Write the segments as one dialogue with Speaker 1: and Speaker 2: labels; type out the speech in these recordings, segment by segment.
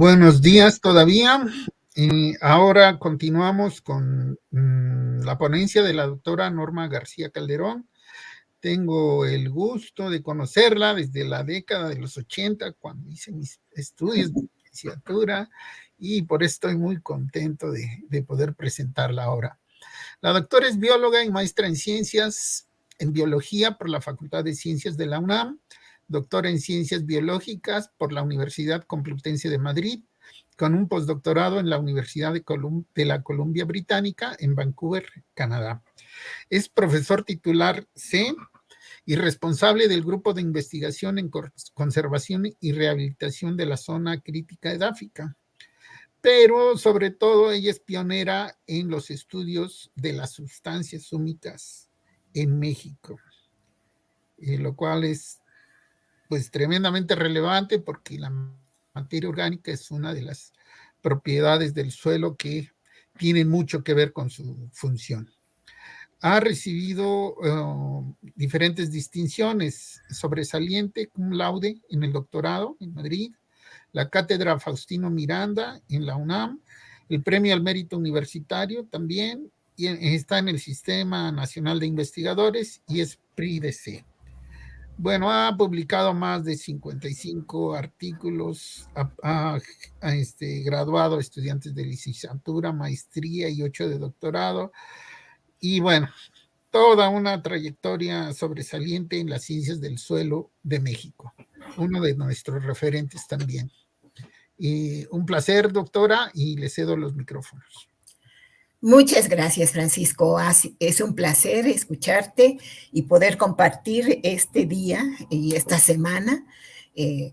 Speaker 1: Buenos días todavía. Ahora continuamos con la ponencia de la doctora Norma García Calderón. Tengo el gusto de conocerla desde la década de los 80, cuando hice mis estudios de licenciatura, y por eso estoy muy contento de poder presentarla ahora. La doctora es bióloga y maestra en ciencias, en biología por la Facultad de Ciencias de la UNAM, doctora en ciencias biológicas por la Universidad Complutense de Madrid, con un postdoctorado en la Universidad de la Columbia Británica en Vancouver, Canadá. Es profesor titular C y responsable del grupo de investigación en conservación y rehabilitación de la zona crítica edáfica. Pero sobre todo ella es pionera en los estudios de las sustancias húmicas en México, lo cual es pues tremendamente relevante porque la materia orgánica es una de las propiedades del suelo que tienen mucho que ver con su función. Ha recibido diferentes distinciones, sobresaliente cum laude en el doctorado en Madrid, la cátedra Faustino Miranda en la UNAM, el premio al mérito universitario también, y está en el Sistema Nacional de Investigadores y es PRI-DC. Bueno, ha publicado más de 55 artículos, ha graduado estudiantes de licenciatura, maestría y 8 de doctorado. Y bueno, toda una trayectoria sobresaliente en las ciencias del suelo de México. Uno de nuestros referentes también. Un placer, doctora, y le cedo los micrófonos.
Speaker 2: Muchas gracias, Francisco. Es un placer escucharte y poder compartir este día y esta semana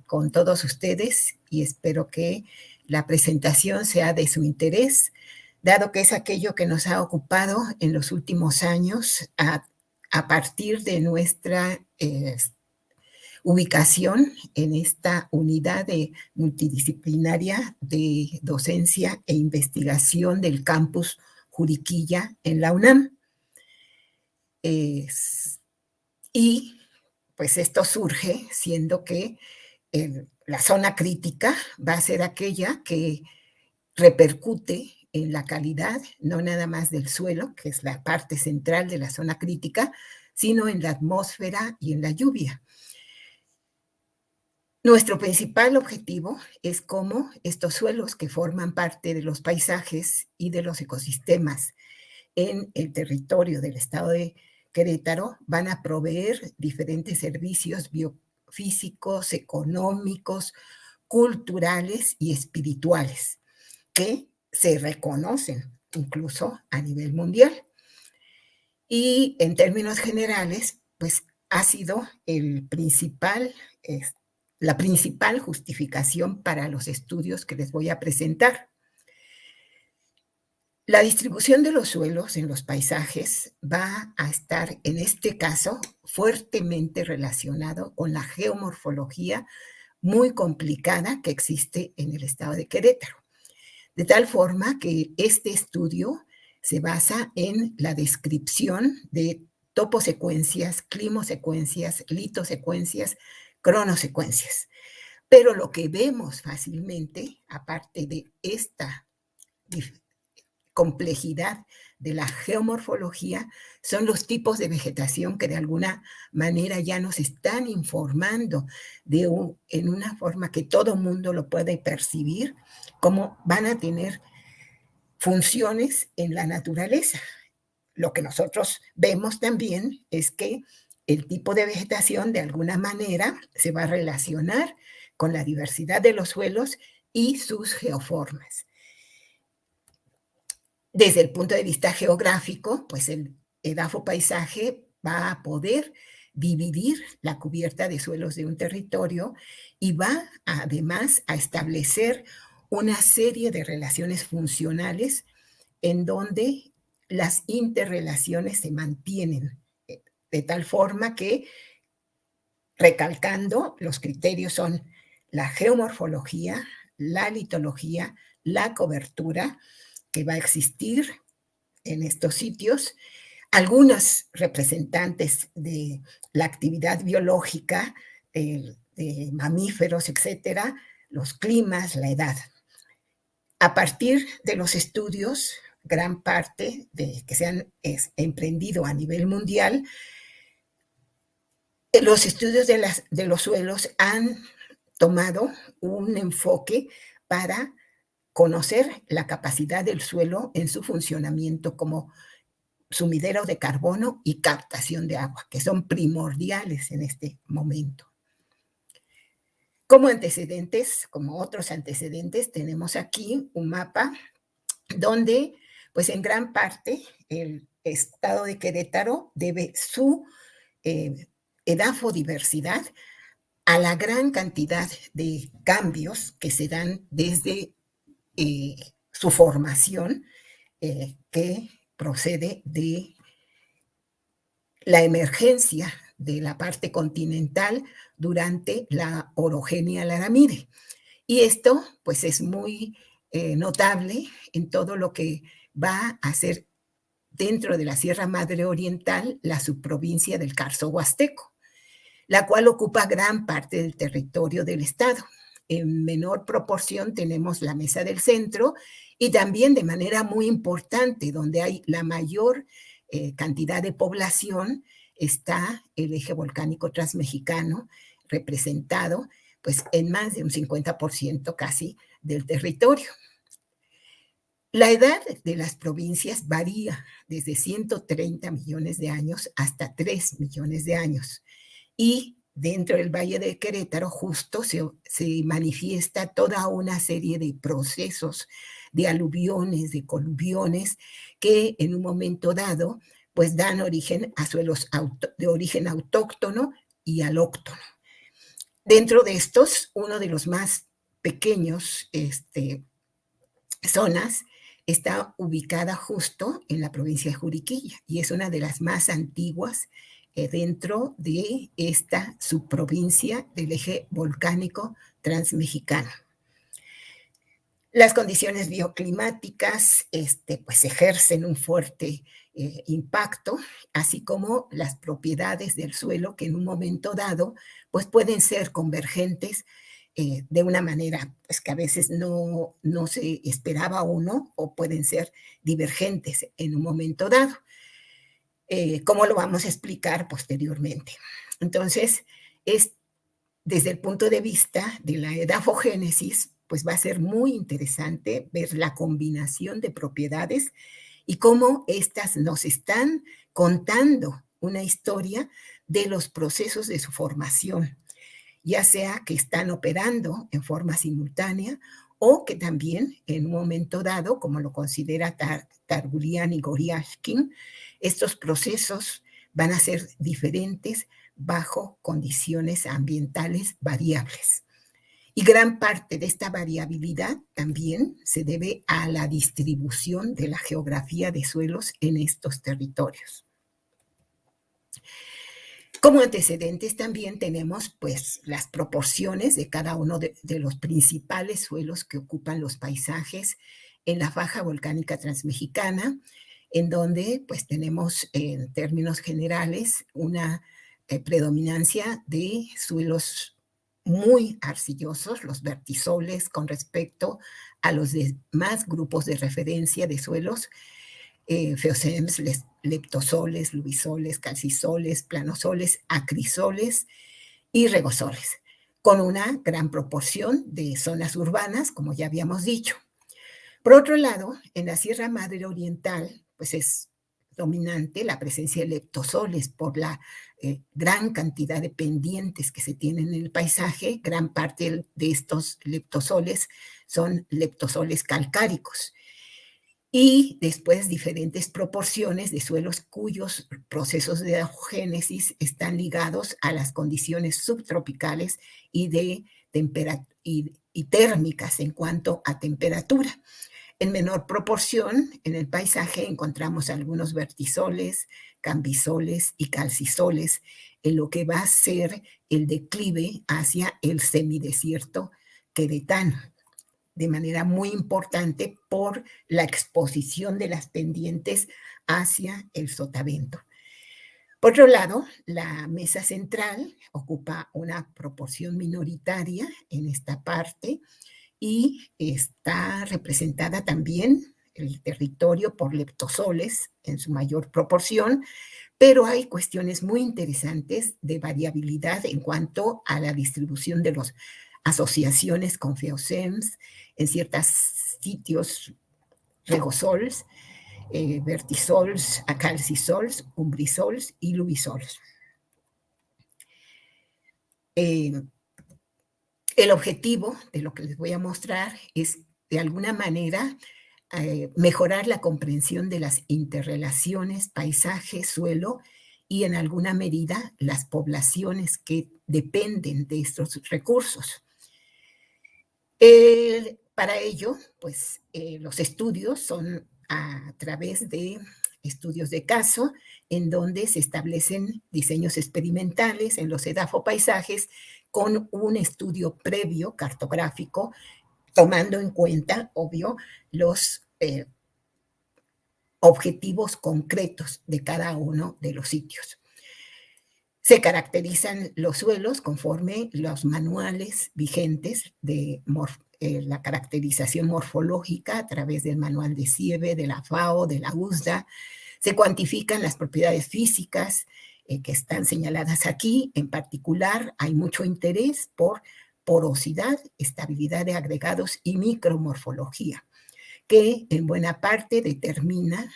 Speaker 2: con todos ustedes, y espero que la presentación sea de su interés, dado que es aquello que nos ha ocupado en los últimos años a partir de nuestra ubicación en esta unidad multidisciplinaria de docencia e investigación del campus Juriquilla en la UNAM. Y pues esto surge siendo que la zona crítica va a ser aquella que repercute en la calidad, no nada más del suelo, que es la parte central de la zona crítica, sino en la atmósfera y en la lluvia. Nuestro principal objetivo es cómo estos suelos que forman parte de los paisajes y de los ecosistemas en el territorio del estado de Querétaro van a proveer diferentes servicios biofísicos, económicos, culturales y espirituales que se reconocen incluso a nivel mundial. Y en términos generales, pues ha sido la principal justificación para los estudios que les voy a presentar. La distribución de los suelos en los paisajes va a estar, en este caso, fuertemente relacionado con la geomorfología muy complicada que existe en el estado de Querétaro. De tal forma que este estudio se basa en la descripción de toposecuencias, climosecuencias, litosecuencias, cronosecuencias. Pero lo que vemos fácilmente, aparte de esta complejidad de la geomorfología, son los tipos de vegetación que de alguna manera ya nos están informando en una forma que todo mundo lo puede percibir, cómo van a tener funciones en la naturaleza. Lo que nosotros vemos también es que el tipo de vegetación de alguna manera se va a relacionar con la diversidad de los suelos y sus geoformas. Desde el punto de vista geográfico, pues el edafopaisaje va a poder dividir la cubierta de suelos de un territorio y va además a establecer una serie de relaciones funcionales en donde las interrelaciones se mantienen, de tal forma que, recalcando, los criterios son la geomorfología, la litología, la cobertura que va a existir en estos sitios, algunos representantes de la actividad biológica, de mamíferos, etcétera, los climas, la edad. A partir de los estudios, gran parte de que se han emprendido a nivel mundial, los estudios de los suelos han tomado un enfoque para conocer la capacidad del suelo en su funcionamiento como sumidero de carbono y captación de agua, que son primordiales en este momento. Como antecedentes, como otros antecedentes, tenemos aquí un mapa donde, pues en gran parte, el estado de Querétaro debe su edafodiversidad a la gran cantidad de cambios que se dan desde su formación, que procede de la emergencia de la parte continental durante la orogenia laramide. Y esto, pues, es muy notable en todo lo que va a ser dentro de la Sierra Madre Oriental la subprovincia del Carso Huasteco, la cual ocupa gran parte del territorio del estado. En menor proporción tenemos la Mesa del Centro y también de manera muy importante, donde hay la mayor cantidad de población, está el eje volcánico transmexicano representado pues en más de un 50% casi del territorio. La edad de las provincias varía desde 130 millones de años hasta 3 millones de años. Y dentro del Valle de Querétaro justo se manifiesta toda una serie de procesos, de aluviones, de coluviones, que en un momento dado pues dan origen a suelos de origen autóctono y alóctono. Dentro de estos, uno de los más pequeños zonas está ubicada justo en la provincia de Juriquilla y es una de las más antiguas dentro de esta subprovincia del eje volcánico transmexicano. Las condiciones bioclimáticas pues ejercen un fuerte impacto, así como las propiedades del suelo que en un momento dado pues pueden ser convergentes de una manera pues, que a veces no se esperaba uno o pueden ser divergentes en un momento dado, como lo vamos a explicar posteriormente. Entonces, es desde el punto de vista de la edafogénesis, pues va a ser muy interesante ver la combinación de propiedades y cómo estas nos están contando una historia de los procesos de su formación, ya sea que están operando en forma simultánea o que también en un momento dado, como lo considera Targulian y Goryashkin, estos procesos van a ser diferentes bajo condiciones ambientales variables. Y gran parte de esta variabilidad también se debe a la distribución de la geografía de suelos en estos territorios. Como antecedentes también tenemos pues las proporciones de cada uno de los principales suelos que ocupan los paisajes en la faja volcánica transmexicana, en donde pues tenemos en términos generales una predominancia de suelos muy arcillosos, los vertisoles con respecto a los demás grupos de referencia de suelos, feocems, leptosoles, lubisoles, calcisoles, planosoles, acrisoles y regosoles, con una gran proporción de zonas urbanas, como ya habíamos dicho. Por otro lado, en la Sierra Madre Oriental, pues es dominante la presencia de leptosoles por la gran cantidad de pendientes que se tienen en el paisaje. Gran parte de estos leptosoles son leptosoles calcáricos. Y después diferentes proporciones de suelos cuyos procesos de edafogénesis están ligados a las condiciones subtropicales y térmicas en cuanto a temperatura. En menor proporción, en el paisaje encontramos algunos vertisoles, cambisoles y calcisoles, en lo que va a ser el declive hacia el semidesierto queretano, de manera muy importante por la exposición de las pendientes hacia el sotavento. Por otro lado, la mesa central ocupa una proporción minoritaria en esta parte, y está representada también el territorio por leptosoles en su mayor proporción, pero hay cuestiones muy interesantes de variabilidad en cuanto a la distribución de las asociaciones con feocems en ciertos sitios regosols, vertisols, acalcisols, umbrisols y lubisols. El objetivo de lo que les voy a mostrar es, de alguna manera, mejorar la comprensión de las interrelaciones paisaje, suelo y, en alguna medida, las poblaciones que dependen de estos recursos. Para ello, pues, los estudios son a través de estudios de caso, en donde se establecen diseños experimentales en los edafopaisajes con un estudio previo cartográfico, tomando en cuenta, obvio, los objetivos concretos de cada uno de los sitios. Se caracterizan los suelos conforme los manuales vigentes de la caracterización morfológica a través del manual de CIEBE, de la FAO, de la USDA. Se cuantifican las propiedades físicas que están señaladas aquí. En particular, hay mucho interés por porosidad, estabilidad de agregados y micromorfología, que en buena parte determina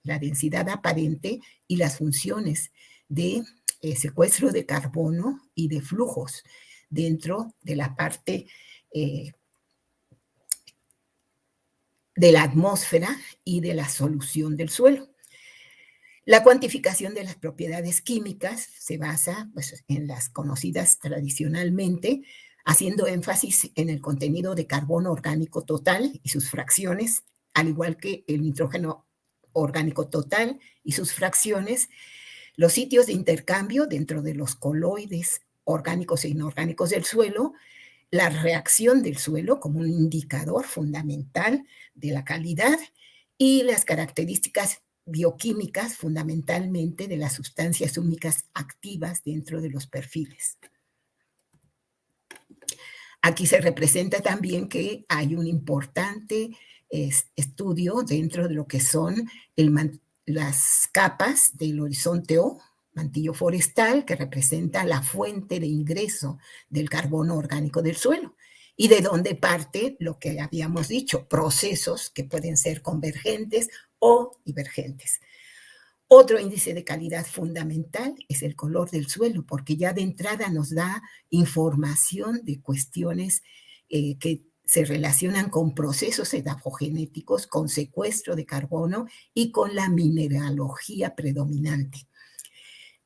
Speaker 2: la densidad aparente y las funciones de secuestro de carbono y de flujos dentro de la parte de la atmósfera y de la solución del suelo. La cuantificación de las propiedades químicas se basa, pues, en las conocidas tradicionalmente, haciendo énfasis en el contenido de carbono orgánico total y sus fracciones, al igual que el nitrógeno orgánico total y sus fracciones, los sitios de intercambio dentro de los coloides orgánicos e inorgánicos del suelo, la reacción del suelo como un indicador fundamental de la calidad y las características bioquímicas fundamentalmente de las sustancias húmicas activas dentro de los perfiles. Aquí se representa también que hay un importante estudio dentro de lo que son las capas del horizonte O, mantillo forestal, que representa la fuente de ingreso del carbono orgánico del suelo, y de dónde parte lo que habíamos dicho, procesos que pueden ser convergentes o divergentes. Otro índice de calidad fundamental es el color del suelo, porque ya de entrada nos da información de cuestiones que se relacionan con procesos edafogenéticos, con secuestro de carbono y con la mineralogía predominante.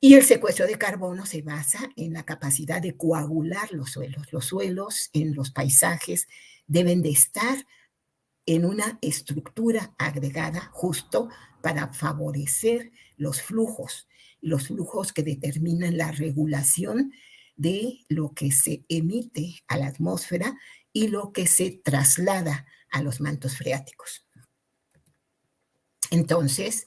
Speaker 2: Y el secuestro de carbono se basa en la capacidad de coagular los suelos. Los suelos en los paisajes deben de estar en una estructura agregada justo para favorecer los flujos que determinan la regulación de lo que se emite a la atmósfera y lo que se traslada a los mantos freáticos. Entonces,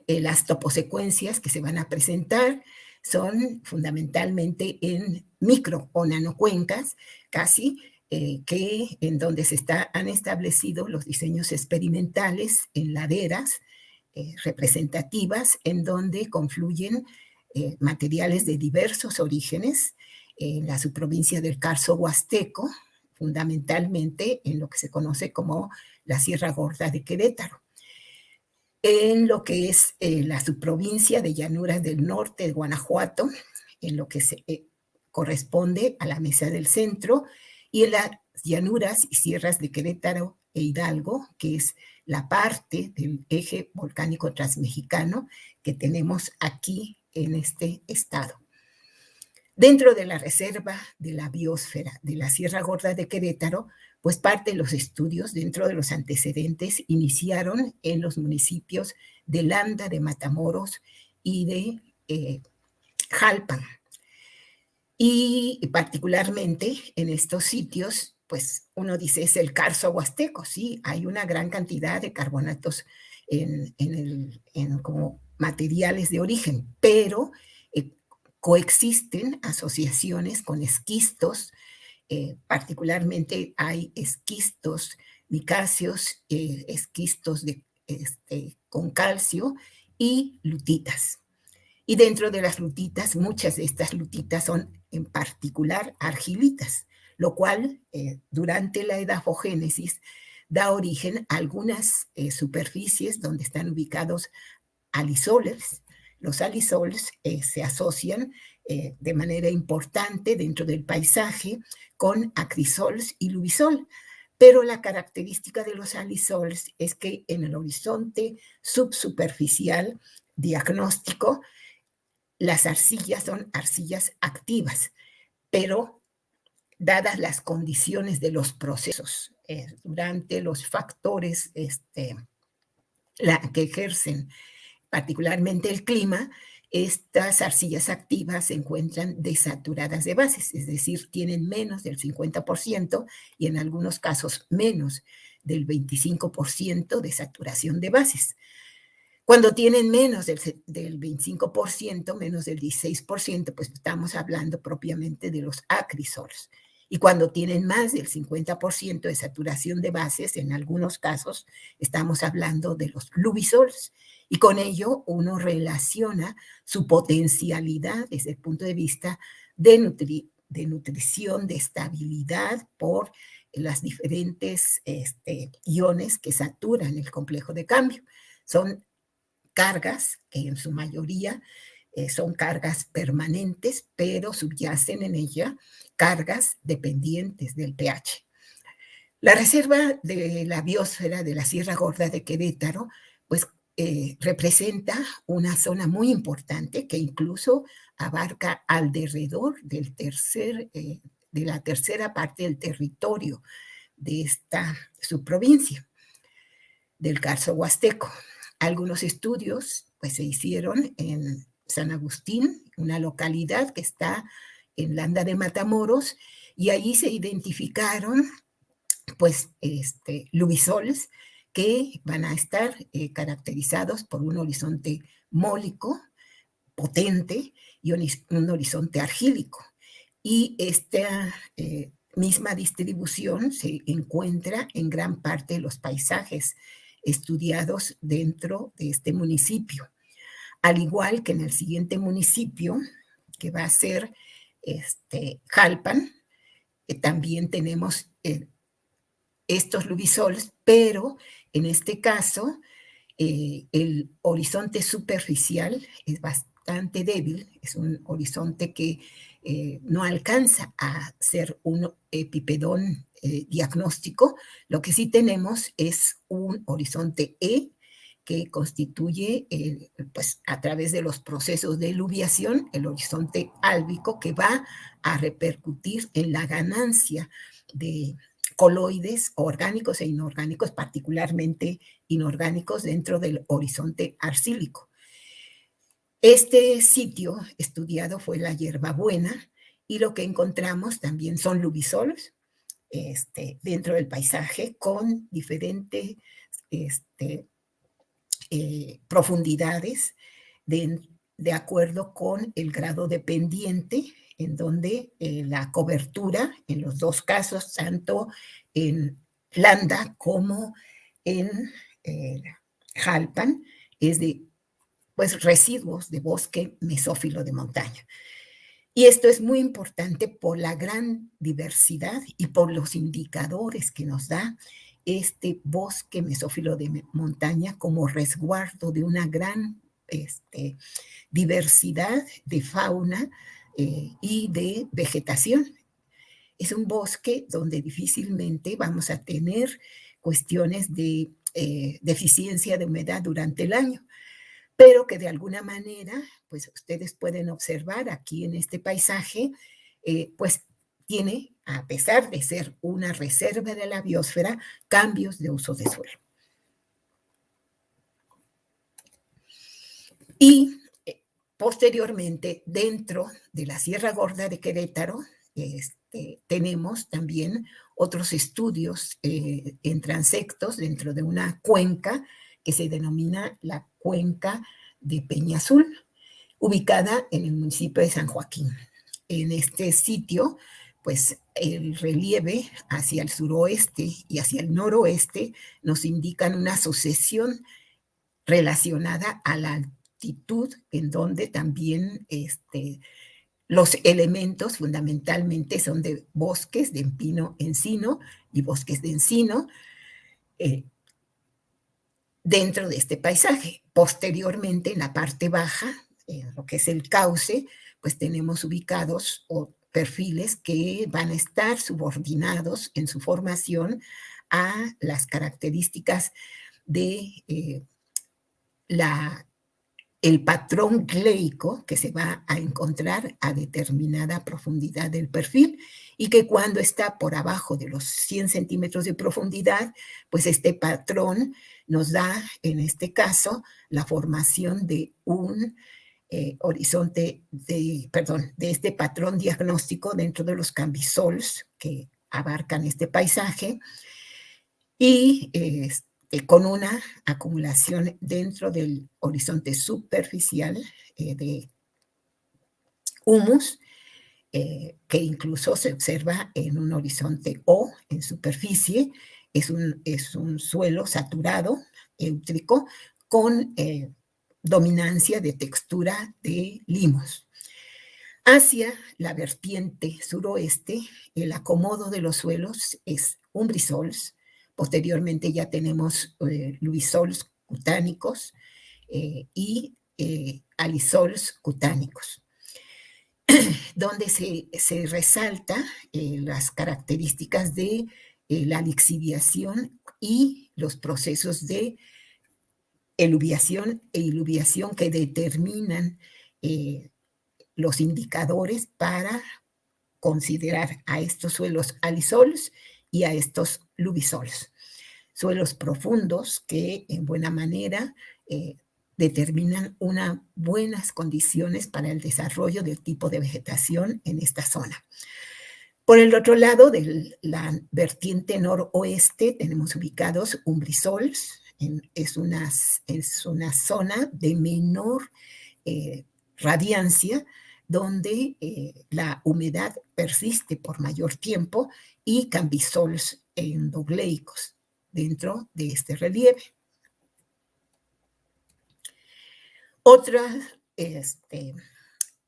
Speaker 2: las toposecuencias que se van a presentar son fundamentalmente en micro o nanocuencas, casi, que en donde han establecido los diseños experimentales en laderas representativas, en donde confluyen materiales de diversos orígenes, en la subprovincia del Carso Huasteco, fundamentalmente en lo que se conoce como la Sierra Gorda de Querétaro, en lo que es la subprovincia de Llanuras del Norte de Guanajuato, en lo que corresponde a la Mesa del Centro, y en las llanuras y sierras de Querétaro e Hidalgo, que es la parte del eje volcánico transmexicano que tenemos aquí en este estado. Dentro de la reserva de la biosfera de la Sierra Gorda de Querétaro, pues parte de los estudios dentro de los antecedentes iniciaron en los municipios de Landa, de Matamoros y de Jalpan. Y particularmente en estos sitios, pues uno dice es el Carso Huasteco, sí, hay una gran cantidad de carbonatos como materiales de origen, pero coexisten asociaciones con esquistos particularmente hay esquistos micáceos, esquistos con calcio y lutitas. Y dentro de las lutitas, muchas de estas lutitas son en particular argilitas, lo cual durante la edafogénesis da origen a algunas superficies donde están ubicados alisoles. Los alisoles se asocian de manera importante dentro del paisaje con acrisols y lubisol, pero la característica de los alisols es que en el horizonte subsuperficial diagnóstico las arcillas son arcillas activas, pero dadas las condiciones de los procesos durante los factores que ejercen particularmente el clima, estas arcillas activas se encuentran desaturadas de bases, es decir, tienen menos del 50% y en algunos casos menos del 25% de saturación de bases. Cuando tienen menos del 25%, menos del 16%, pues estamos hablando propiamente de los acrisols. Y cuando tienen más del 50% de saturación de bases, en algunos casos estamos hablando de los lubisols. Y con ello uno relaciona su potencialidad desde el punto de vista de nutrición, de estabilidad por las diferentes iones que saturan el complejo de cambio. Son cargas que en su mayoría son cargas permanentes, pero subyacen en ella cargas dependientes del pH. La reserva de la biosfera de la Sierra Gorda de Querétaro, pues representa una zona muy importante que incluso abarca alrededor de la tercera parte del territorio de esta subprovincia del Carso Huasteco. Algunos estudios pues, se hicieron en San Agustín, una localidad que está en Landa de Matamoros, y allí se identificaron pues, lubisoles que van a estar caracterizados por un horizonte mólico, potente, y un horizonte argílico. Y esta misma distribución se encuentra en gran parte de los paisajes estudiados dentro de este municipio. Al igual que en el siguiente municipio, que va a ser Jalpan, también tenemos estos lubisoles, pero en este caso el horizonte superficial es bastante débil, es un horizonte que no alcanza a ser un epipedón diagnóstico. Lo que sí tenemos es un horizonte E que constituye, pues a través de los procesos de eluviación, el horizonte álbico que va a repercutir en la ganancia de coloides orgánicos e inorgánicos, particularmente inorgánicos dentro del horizonte arcílico. Este sitio estudiado fue la Hierbabuena y lo que encontramos también son lubisols dentro del paisaje con diferentes profundidades de acuerdo con el grado de pendiente en donde la cobertura en los dos casos, tanto en Landa como en Jalpan, es de pues, residuos de bosque mesófilo de montaña. Y esto es muy importante por la gran diversidad y por los indicadores que nos da este bosque mesófilo de montaña como resguardo de una gran diversidad de fauna y de vegetación. Es un bosque donde difícilmente vamos a tener cuestiones de deficiencia de humedad durante el año, pero que de alguna manera, pues ustedes pueden observar aquí en este paisaje, pues tiene, a pesar de ser una reserva de la biosfera, cambios de uso de suelo. Y posteriormente, dentro de la Sierra Gorda de Querétaro, tenemos también otros estudios en transectos dentro de una cuenca que se denomina la cuenca de Peña Azul, ubicada en el municipio de San Joaquín. En este sitio, pues el relieve hacia el suroeste y hacia el noroeste nos indican una sucesión relacionada a la altitud, en donde también los elementos fundamentalmente son de bosques de pino-encino y bosques de encino dentro de este paisaje. Posteriormente, en la parte baja, lo que es el cauce, pues tenemos ubicados perfiles que van a estar subordinados en su formación a las características de el patrón gleico que se va a encontrar a determinada profundidad del perfil y que cuando está por abajo de los 100 centímetros de profundidad, pues este patrón nos da, en este caso, la formación de un horizonte de este patrón diagnóstico dentro de los cambisols que abarcan este paisaje y con una acumulación dentro del horizonte superficial de humus, que incluso se observa en un horizonte O en superficie. Es un suelo saturado, éutrico, con dominancia de textura de limos. Hacia la vertiente suroeste, el acomodo de los suelos es umbrisols. Posteriormente ya tenemos luisols cutánicos y alisols cutánicos, donde se resalta las características de la lixiviación y los procesos de eluviación e iluviación que determinan los indicadores para considerar a estos suelos alisols y a estos luvisols. Suelos profundos que en buena manera determinan unas buenas condiciones para el desarrollo del tipo de vegetación en esta zona. Por el otro lado, de la vertiente noroeste, tenemos ubicados umbrisols. Es una zona de menor radiancia, donde la humedad persiste por mayor tiempo, y cambisols endogleicos dentro de este relieve. Otra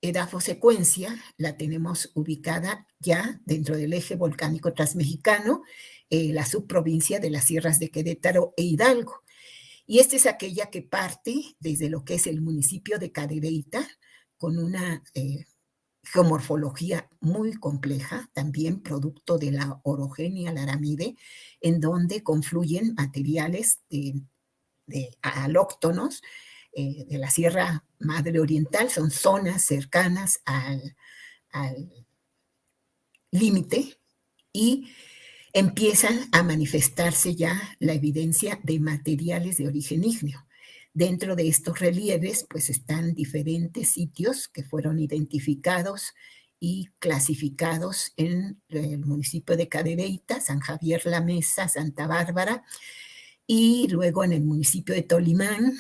Speaker 2: edafosecuencia la tenemos ubicada ya dentro del eje volcánico transmexicano, la subprovincia de las sierras de Querétaro e Hidalgo. Y esta es aquella que parte desde lo que es el municipio de Cadereyta, con una geomorfología muy compleja, también producto de la orogenia laramide, en donde confluyen materiales de alóctonos de la Sierra Madre Oriental. Son zonas cercanas al límite y empiezan a manifestarse ya la evidencia de materiales de origen ígneo. Dentro de estos relieves, pues están diferentes sitios que fueron identificados y clasificados en el municipio de Cadereyta, San Javier La Mesa, Santa Bárbara, y luego en el municipio de Tolimán,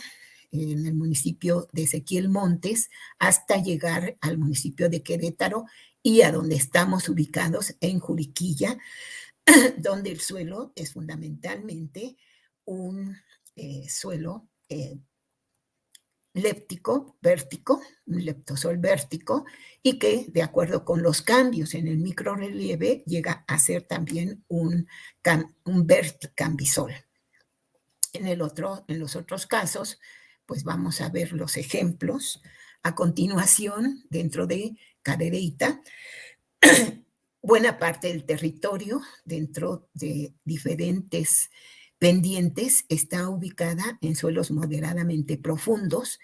Speaker 2: en el municipio de Ezequiel Montes, hasta llegar al municipio de Querétaro y a donde estamos ubicados en Juriquilla, donde el suelo es fundamentalmente un suelo léptico, vértico, un leptosol vértico, y que, de acuerdo con los cambios en el microrelieve, llega a ser también un verticambisol. En los otros casos, pues vamos a ver los ejemplos a continuación. Dentro de Cadereyta, buena parte del territorio, dentro de diferentes pendientes, está ubicada en suelos moderadamente profundos,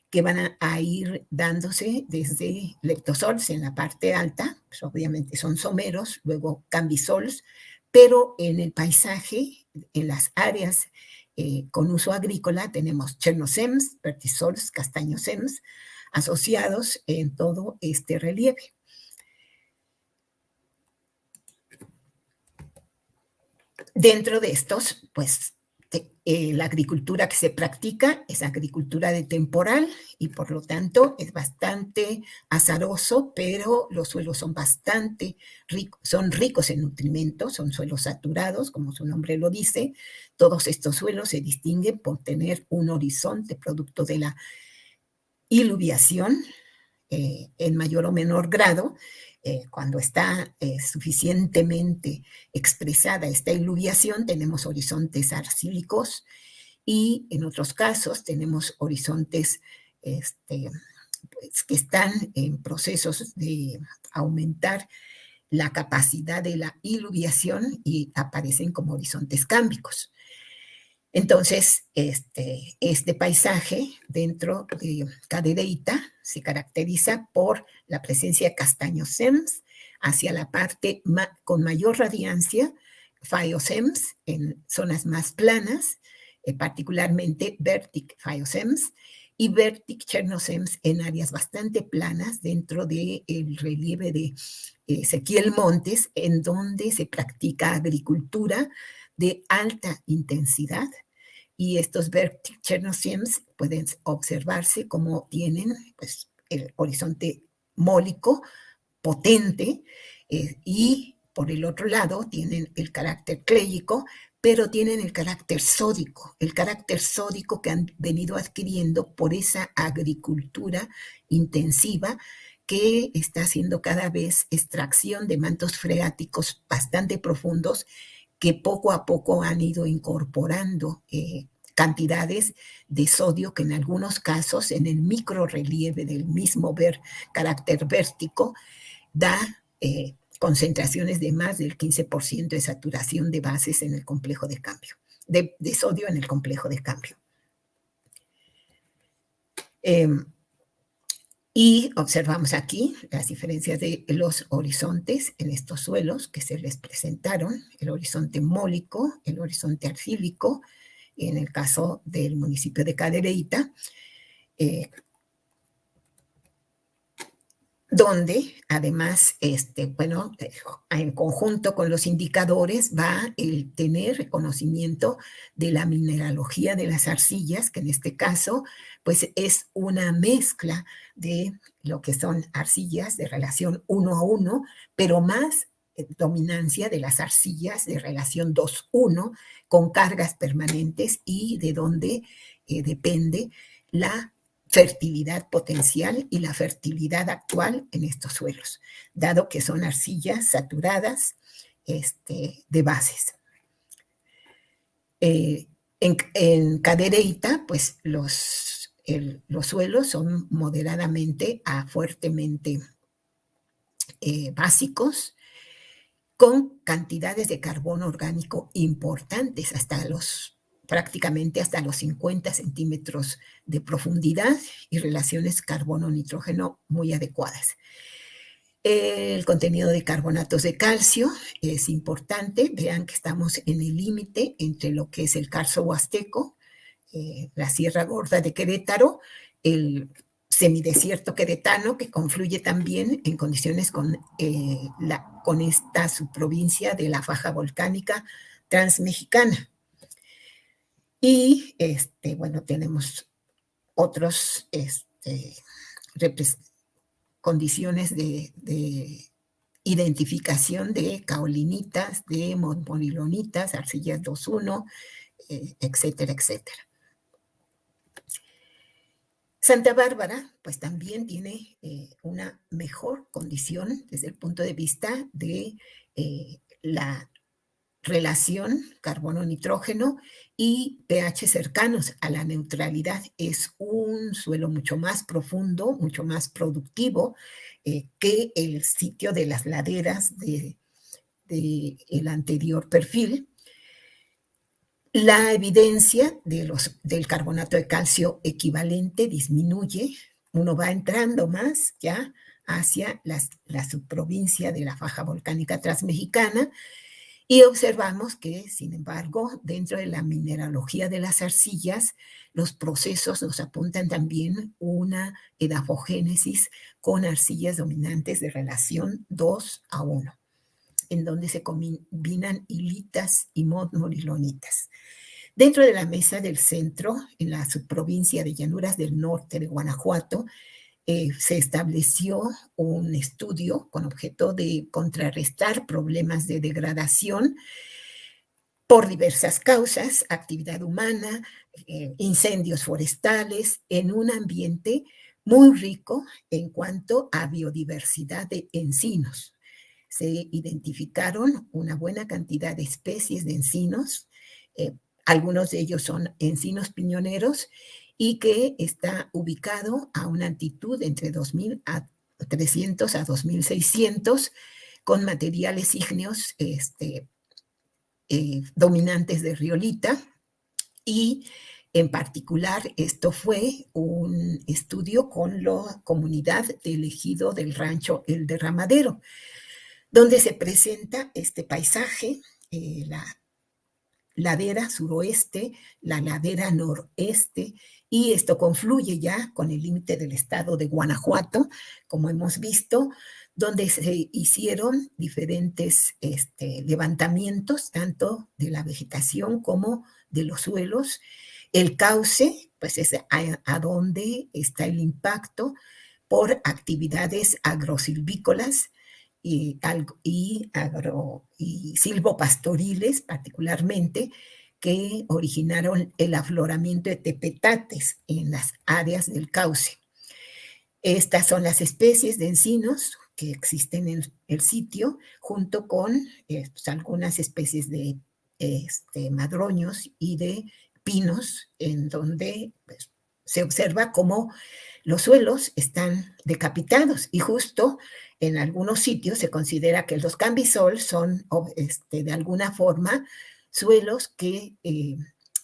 Speaker 2: que van a ir dándose desde leptosols en la parte alta, pues obviamente son someros, luego cambisols, pero en el paisaje, en las áreas con uso agrícola, tenemos chernozems, vertisols, castañozems, asociados en todo este relieve. Dentro de estos, pues la agricultura que se practica es agricultura de temporal y por lo tanto es bastante azaroso, pero los suelos son bastante ricos, son ricos en nutrimentos, son suelos saturados, como su nombre lo dice. Todos estos suelos se distinguen por tener un horizonte producto de la iluviación en mayor o menor grado. Cuando está suficientemente expresada esta iluviación, tenemos horizontes arcílicos y en otros casos tenemos horizontes pues, que están en procesos de aumentar la capacidad de la iluviación y aparecen como horizontes cámbicos. Entonces, este paisaje dentro de Cadereyta se caracteriza por la presencia de castaños SEMS hacia la parte con mayor radiancia, Phaeosems en zonas más planas, particularmente Vertic Phaeosems y Vertic Chernosems en áreas bastante planas dentro del relieve de Ezequiel Montes, en donde se practica agricultura de alta intensidad y estos Vertic Chernosems pueden observarse como tienen pues, el horizonte mólico potente y por el otro lado tienen el carácter cléico, pero tienen el carácter sódico que han venido adquiriendo por esa agricultura intensiva que está haciendo cada vez extracción de mantos freáticos bastante profundos que poco a poco han ido incorporando cantidades de sodio que en algunos casos en el microrelieve del mismo carácter vértico da concentraciones de más del 15% de saturación de bases en el complejo de cambio, de sodio en el complejo de cambio. Y observamos aquí las diferencias de los horizontes en estos suelos que se les presentaron, el horizonte mólico, el horizonte arcílico, en el caso del municipio de Cadereyta, donde además, bueno, en conjunto con los indicadores va el tener reconocimiento de la mineralogía de las arcillas, que en este caso, pues es una mezcla de lo que son arcillas de relación 1 a 1, pero más dominancia de las arcillas de relación 2-1, con cargas permanentes y de donde depende la fertilidad potencial y la fertilidad actual en estos suelos, dado que son arcillas saturadas de bases. En Cadereyta, pues los suelos son moderadamente a fuertemente básicos, con cantidades de carbono orgánico importantes, prácticamente hasta los 50 centímetros de profundidad y relaciones carbono-nitrógeno muy adecuadas. El contenido de carbonatos de calcio es importante. Vean que estamos en el límite entre lo que es el Carso Huasteco, la Sierra Gorda de Querétaro, el semidesierto queretano, que confluye también en condiciones con esta subprovincia de la faja volcánica transmexicana. Y, bueno, tenemos otros condiciones de identificación de caolinitas, de montmorillonitas, arcillas 2-1, etcétera, etcétera. Santa Bárbara, pues también tiene una mejor condición desde el punto de vista de la relación carbono-nitrógeno y pH cercanos a la neutralidad. Es un suelo mucho más profundo, mucho más productivo que el sitio de las laderas del anterior perfil. La evidencia del carbonato de calcio equivalente disminuye, uno va entrando más ya hacia la subprovincia de la faja volcánica transmexicana y observamos que, sin embargo, dentro de la mineralogía de las arcillas, los procesos nos apuntan también una edafogénesis con arcillas dominantes de relación 2-1, en donde se combinan hilitas y montmorillonitas. Dentro de la Mesa del Centro, en la subprovincia de Llanuras del Norte de Guanajuato, se estableció un estudio con objeto de contrarrestar problemas de degradación por diversas causas, actividad humana, incendios forestales, en un ambiente muy rico en cuanto a biodiversidad de encinos. Se identificaron una buena cantidad de especies de encinos, algunos de ellos son encinos piñoneros, y que está ubicado a una altitud entre 2.300 a 2.600, con materiales ígneos dominantes de riolita, y en particular esto fue un estudio con la comunidad del ejido del rancho El Derramadero, donde se presenta este paisaje, la ladera suroeste, la ladera noreste, y esto confluye ya con el límite del estado de Guanajuato, como hemos visto, donde se hicieron diferentes levantamientos, tanto de la vegetación como de los suelos. El cauce, pues es a donde está el impacto por actividades agrosilvícolas y silvopastoriles particularmente, que originaron el afloramiento de tepetates en las áreas del cauce. Estas son las especies de encinos que existen en el sitio, junto con pues, algunas especies de madroños y de pinos, en donde pues, se observa cómo los suelos están decapitados, y justo en algunos sitios se considera que los cambisol son de alguna forma suelos que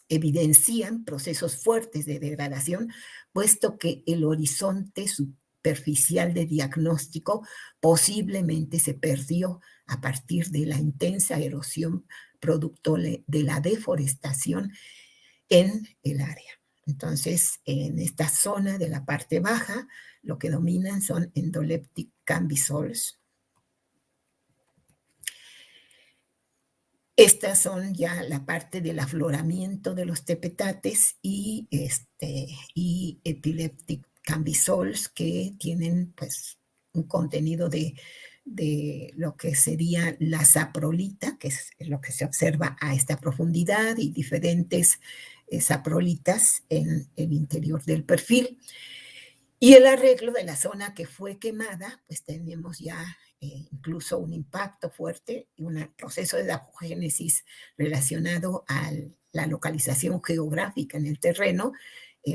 Speaker 2: evidencian procesos fuertes de degradación, puesto que el horizonte superficial de diagnóstico posiblemente se perdió a partir de la intensa erosión producto de la deforestación en el área. Entonces, en esta zona de la parte baja, lo que dominan son Endoleptic cambisols. Estas son ya la parte del afloramiento de los tepetates y Epileptic cambisols, que tienen pues un contenido de lo que sería la saprolita, que es lo que se observa a esta profundidad, y diferentes saprolitas en el interior del perfil. Y el arreglo de la zona que fue quemada, pues tenemos ya incluso un impacto fuerte y un proceso de apogénesis relacionado a la localización geográfica en el terreno,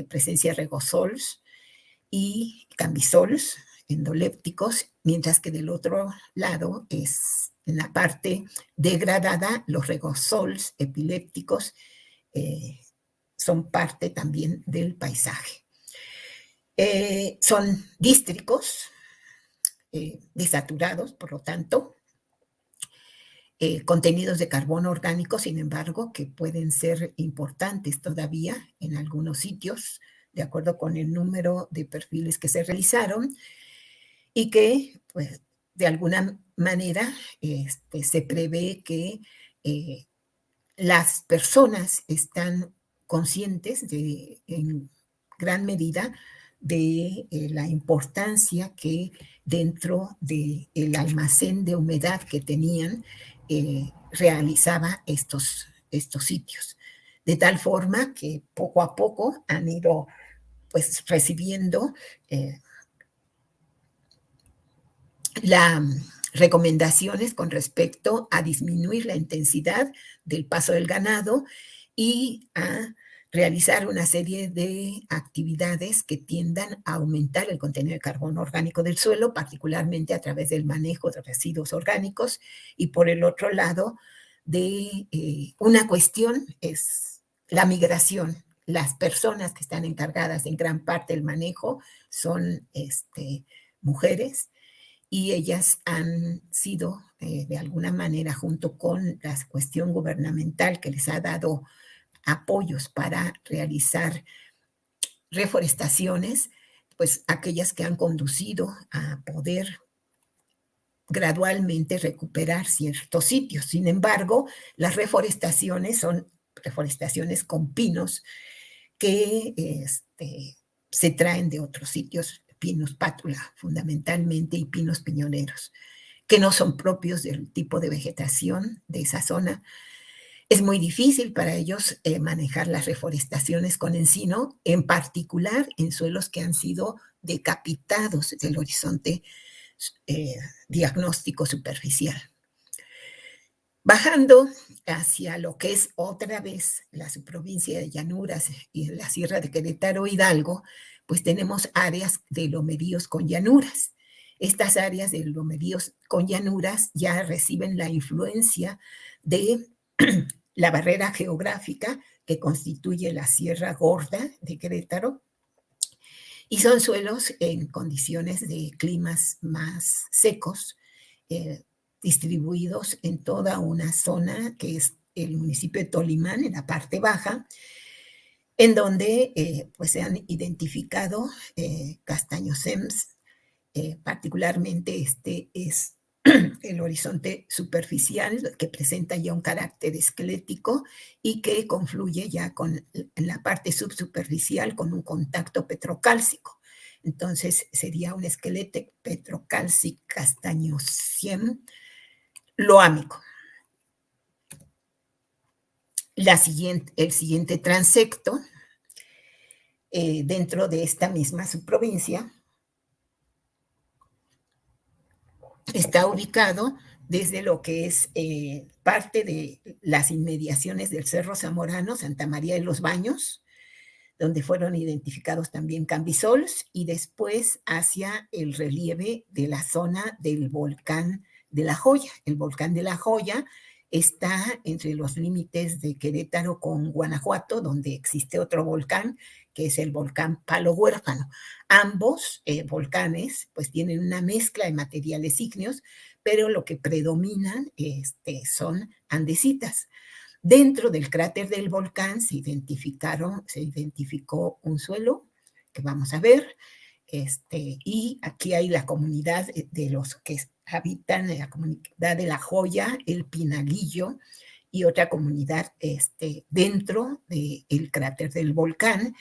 Speaker 2: presencia de regosols y cambisols endolépticos, mientras que del otro lado es en la parte degradada, los regosols epilépticos son parte también del paisaje. Son dístricos, desaturados, por lo tanto, contenidos de carbono orgánico, sin embargo, que pueden ser importantes todavía en algunos sitios, de acuerdo con el número de perfiles que se realizaron, y que, pues, de alguna manera se prevé que las personas están conscientes en gran medida de la importancia que dentro del almacén de humedad que tenían realizaba estos sitios. De tal forma que poco a poco han ido pues recibiendo las recomendaciones con respecto a disminuir la intensidad del paso del ganado y a realizar una serie de actividades que tiendan a aumentar el contenido de carbono orgánico del suelo, particularmente a través del manejo de residuos orgánicos, y por el otro lado, de una cuestión es la migración. Las personas que están encargadas en gran parte del manejo son mujeres, y ellas han sido, de alguna manera, junto con la cuestión gubernamental que les ha dado apoyos para realizar reforestaciones, pues aquellas que han conducido a poder gradualmente recuperar ciertos sitios. Sin embargo, las reforestaciones son reforestaciones con pinos que se traen de otros sitios, Pinus pátula fundamentalmente y pinos piñoneros, que no son propios del tipo de vegetación de esa zona. Es muy difícil para ellos manejar las reforestaciones con encino, en particular en suelos que han sido decapitados del horizonte diagnóstico superficial. Bajando hacia lo que es otra vez la subprovincia de Llanuras y la Sierra de Querétaro Hidalgo, pues tenemos áreas de lomeríos con llanuras. Estas áreas de lomeríos con llanuras ya reciben la influencia de la barrera geográfica que constituye la Sierra Gorda de Querétaro, y son suelos en condiciones de climas más secos, distribuidos en toda una zona que es el municipio de Tolimán, en la parte baja, en donde pues se han identificado castañosems, particularmente este es el horizonte superficial que presenta ya un carácter esquelético y que confluye ya en la parte subsuperficial con un contacto petrocálcico. Entonces sería un esqueleto petrocálcico castañosiem loámico. El siguiente transecto dentro de esta misma subprovincia está ubicado desde lo que es parte de las inmediaciones del Cerro Zamorano, Santa María de los Baños, donde fueron identificados también cambisols, y después hacia el relieve de la zona del volcán de La Joya. El volcán de La Joya está entre los límites de Querétaro con Guanajuato, donde existe otro volcán, que es el volcán Palo Huérfano. Ambos volcanes pues tienen una mezcla de materiales ígneos, pero lo que predominan son andesitas. Dentro del cráter del volcán se identificó un suelo que vamos a ver, y aquí hay la comunidad de los que habitan en la comunidad de La Joya, el Pinalillo, y otra comunidad dentro del cráter del volcán,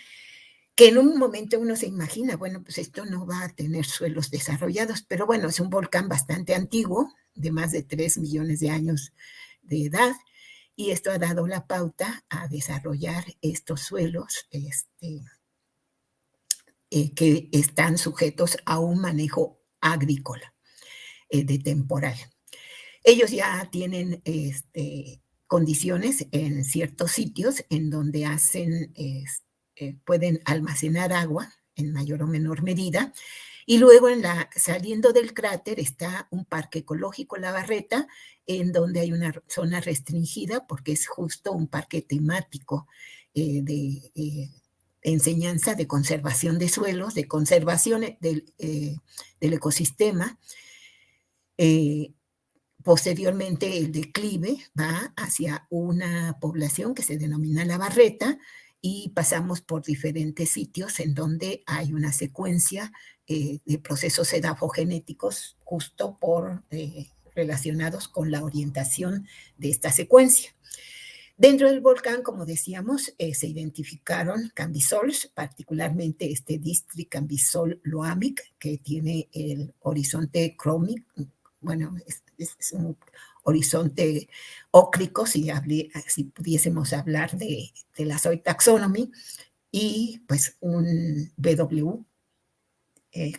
Speaker 2: que en un momento uno se imagina, bueno, pues esto no va a tener suelos desarrollados, pero bueno, es un volcán bastante antiguo, de más de 3 millones de años de edad, y esto ha dado la pauta a desarrollar estos suelos que están sujetos a un manejo agrícola de temporal. Ellos ya tienen condiciones en ciertos sitios en donde pueden almacenar agua en mayor o menor medida, y luego saliendo del cráter está un parque ecológico, La Barreta, en donde hay una zona restringida porque es justo un parque temático de enseñanza de conservación de suelos, de conservación del ecosistema. Posteriormente el declive va hacia una población que se denomina La Barreta, y pasamos por diferentes sitios en donde hay una secuencia de procesos edafogenéticos justo relacionados con la orientación de esta secuencia. Dentro del volcán, como decíamos, se identificaron cambisols, particularmente este District Cambisol Loamic, que tiene el horizonte crómico, bueno, es un horizonte ócrico, si pudiésemos hablar de la Soy Taxonomy, y pues un BW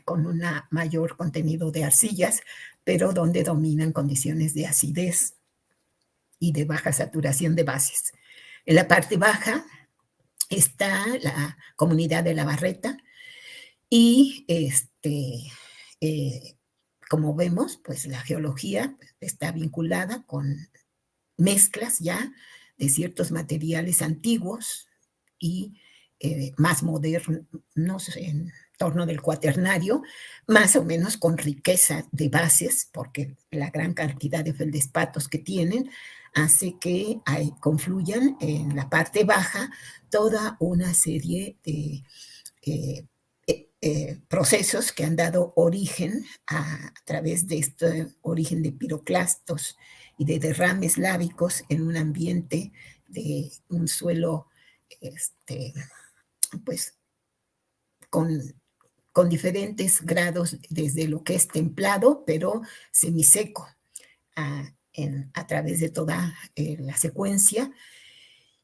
Speaker 2: con un mayor contenido de arcillas, pero donde dominan condiciones de acidez y de baja saturación de bases. En la parte baja está la comunidad de La Barreta, y como vemos, pues la geología está vinculada con mezclas ya de ciertos materiales antiguos y más modernos en torno del cuaternario, más o menos con riqueza de bases, porque la gran cantidad de feldespatos que tienen hace que confluyan en la parte baja toda una serie de procesos que han dado origen a través de este origen de piroclastos y de derrames lábicos en un ambiente de un suelo pues con diferentes grados, desde lo que es templado, pero semiseco, a través de toda la secuencia.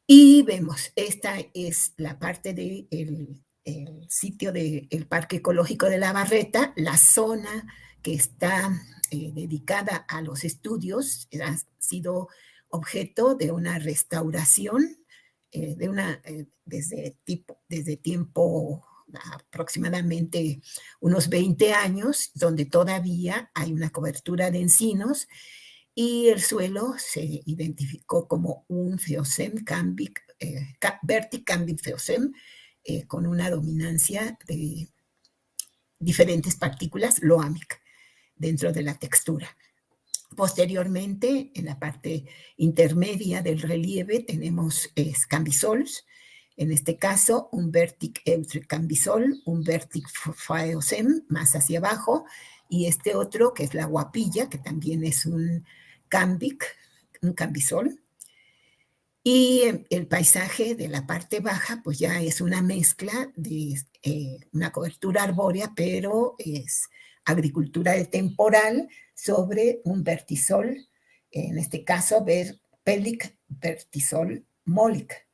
Speaker 2: Y vemos, esta es la parte del sitio del Parque Ecológico de la Barreta, la zona que está dedicada a los estudios, ha sido objeto de una restauración desde tiempo aproximadamente unos 20 años, donde todavía hay una cobertura de encinos y el suelo se identificó como un Feozem cambic, Vertic cambic Feozem, con una dominancia de diferentes partículas loámic dentro de la textura. Posteriormente, en la parte intermedia del relieve, tenemos cambisols, en este caso un Vertic Eutric cambisol, un Vertic Feozem más hacia abajo, y este otro que es la guapilla, que también es un cambic, un cambisol. Y el paisaje de la parte baja, pues ya es una mezcla de una cobertura arbórea, pero es agricultura de temporal sobre un vertisol, en este caso Pellic vertisol molic,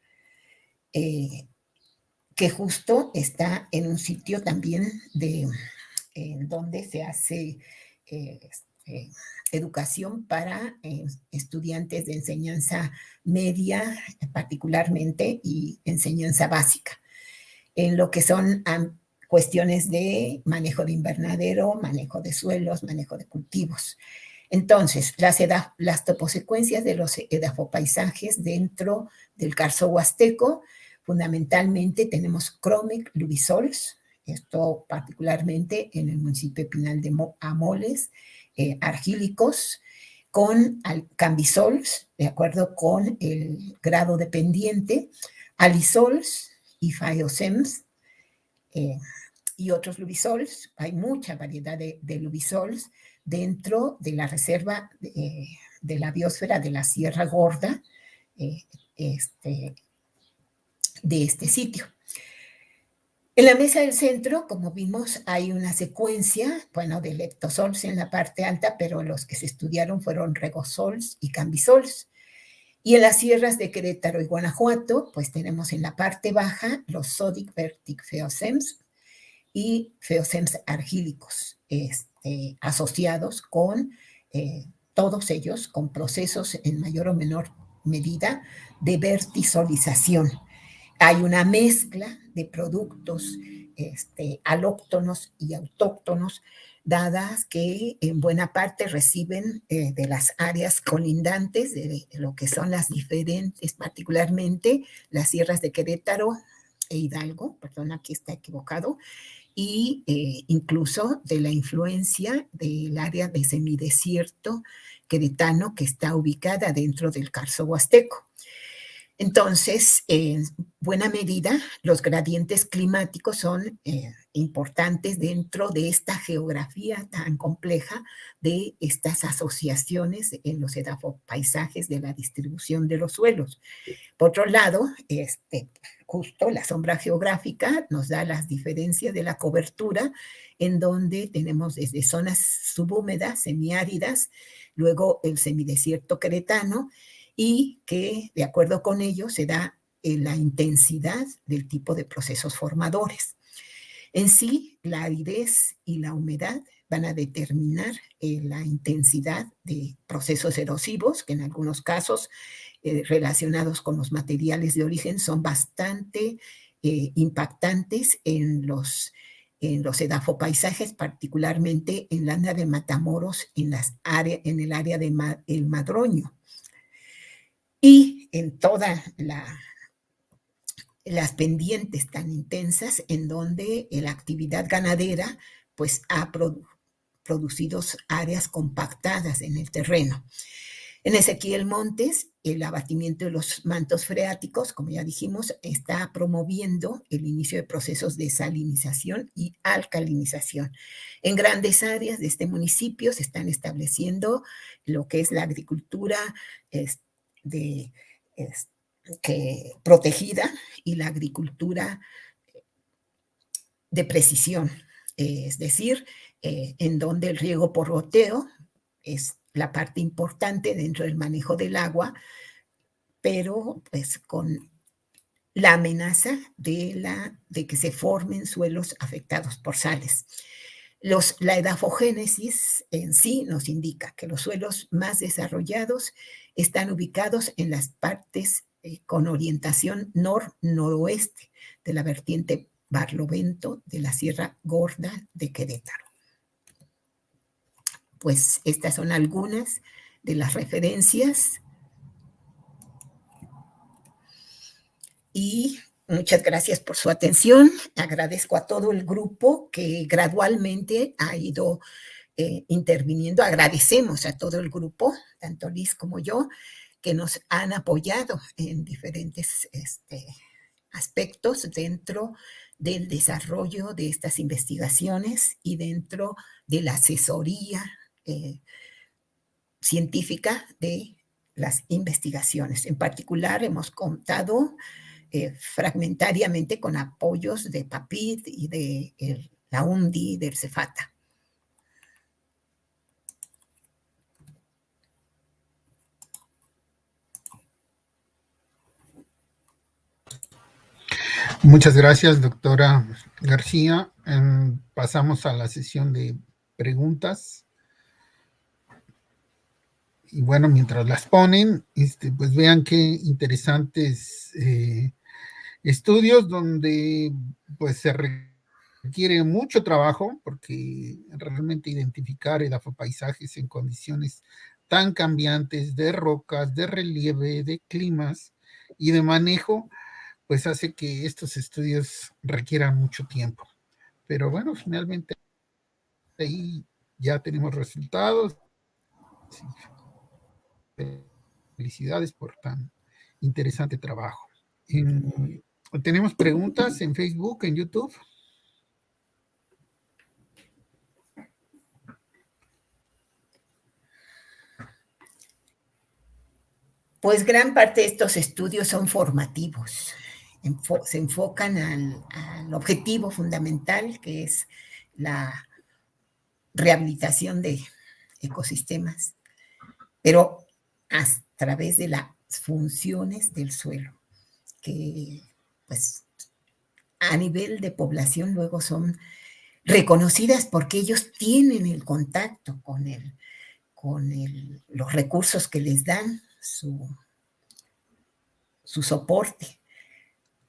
Speaker 2: que justo está en un sitio también en donde se hace educación para estudiantes de enseñanza media, particularmente, y enseñanza básica, en lo que son cuestiones de manejo de invernadero, manejo de suelos, manejo de cultivos. Entonces, las toposecuencias de los edafopaisajes dentro del Carso Huasteco, fundamentalmente tenemos Chromic Lubisols, esto particularmente en el municipio de Pinal de Amoles, argílicos, con cambisols, de acuerdo con el grado de pendiente, alisols y faeosems, y otros lubisols. Hay mucha variedad de lubisols dentro de la reserva de la biosfera de la Sierra Gorda de este sitio. En la mesa del centro, como vimos, hay una secuencia, bueno, de leptosols en la parte alta, pero los que se estudiaron fueron regosols y cambisols. Y en las sierras de Querétaro y Guanajuato, pues tenemos en la parte baja los Sodic Vertic Feocems y Feocems argílicos, asociados con todos ellos, con procesos en mayor o menor medida de vertisolización. Hay una mezcla de productos alóctonos y autóctonos, dadas que en buena parte reciben de las áreas colindantes de lo que son las diferentes, particularmente las sierras de Querétaro e Hidalgo, perdón, aquí está equivocado, y incluso de la influencia del área de semidesierto queretano que está ubicada dentro del Carso Huasteco. Entonces, en buena medida, los gradientes climáticos son importantes dentro de esta geografía tan compleja de estas asociaciones en los edafopaisajes de la distribución de los suelos. Por otro lado, justo la sombra geográfica nos da las diferencias de la cobertura, en donde tenemos desde zonas subhúmedas, semiáridas, luego el semidesierto queretano, y que de acuerdo con ello se da la intensidad del tipo de procesos formadores. En sí, la aridez y la humedad van a determinar la intensidad de procesos erosivos, que en algunos casos relacionados con los materiales de origen son bastante impactantes en los edafopaisajes, particularmente en la Landa de Matamoros, en el área del Madroño. Y en todas las pendientes tan intensas en donde la actividad ganadera pues ha producido áreas compactadas en el terreno. En Ezequiel Montes, el abatimiento de los mantos freáticos, como ya dijimos, está promoviendo el inicio de procesos de salinización y alcalinización. En grandes áreas de este municipio se están estableciendo lo que es la agricultura protegida y la agricultura de precisión, es decir, en donde el riego por goteo es la parte importante dentro del manejo del agua, pero pues con la amenaza de que se formen suelos afectados por sales. La edafogénesis en sí nos indica que los suelos más desarrollados están ubicados en las partes con orientación noroeste de la vertiente Barlovento de la Sierra Gorda de Querétaro. Pues estas son algunas de las referencias y muchas gracias por su atención. Agradezco a todo el grupo que gradualmente ha ido interviniendo. Agradecemos a todo el grupo, tanto Liz como yo, que nos han apoyado en diferentes aspectos dentro del desarrollo de estas investigaciones y dentro de la asesoría científica de las investigaciones. En particular, hemos contado fragmentariamente con apoyos de PAPID y de la UNDI y del CEFATA.
Speaker 1: Muchas gracias, doctora García. Pasamos a la sesión de preguntas. Y bueno, mientras las ponen, pues vean qué interesantes estudios donde pues se requiere mucho trabajo, porque realmente identificar edafopaisajes en condiciones tan cambiantes de rocas, de relieve, de climas y de manejo, pues hace que estos estudios requieran mucho tiempo. Pero bueno, finalmente ahí ya tenemos resultados. Felicidades por tan interesante trabajo. ¿Tenemos preguntas en Facebook, en YouTube?
Speaker 2: Pues gran parte de estos estudios son formativos, se enfocan al objetivo fundamental, que es la rehabilitación de ecosistemas, pero a través de las funciones del suelo, que pues a nivel de población luego son reconocidas porque ellos tienen el contacto con los recursos que les dan su soporte,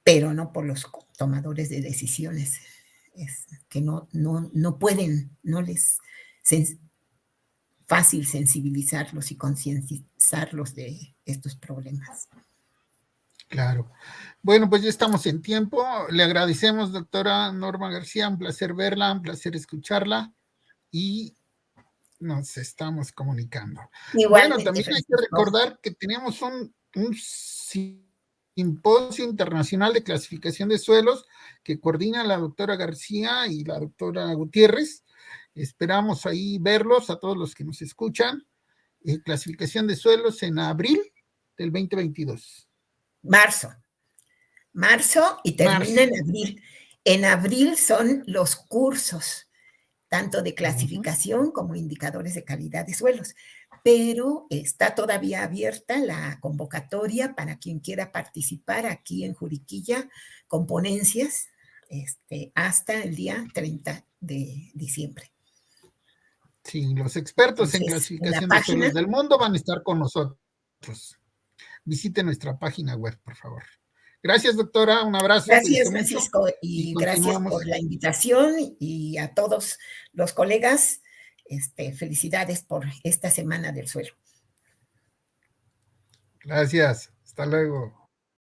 Speaker 2: pero no por los tomadores de decisiones, que no pueden, no les es fácil sensibilizarlos y concientizarlos de estos problemas.
Speaker 1: Claro. Bueno, pues ya estamos en tiempo. Le agradecemos, doctora Norma García, un placer verla, un placer escucharla y nos estamos comunicando.
Speaker 2: Igualmente,
Speaker 1: bueno, también hay que recordar que tenemos un simposio internacional de clasificación de suelos que coordina la doctora García y la doctora Gutiérrez. Esperamos ahí verlos a todos los que nos escuchan. Clasificación de suelos en abril del 2022.
Speaker 2: Marzo y termina en abril. En abril son los cursos, tanto de clasificación como indicadores de calidad de suelos, pero está todavía abierta la convocatoria para quien quiera participar aquí en Juriquilla con ponencias hasta el día 30 de diciembre.
Speaker 1: Sí, los expertos en clasificación de suelos del mundo van a estar con nosotros. Visite nuestra página web, por favor. Gracias, doctora. Un abrazo.
Speaker 2: Gracias, Francisco, y gracias por la invitación y a todos los colegas. Felicidades por esta Semana del Suelo.
Speaker 1: Gracias. Hasta luego.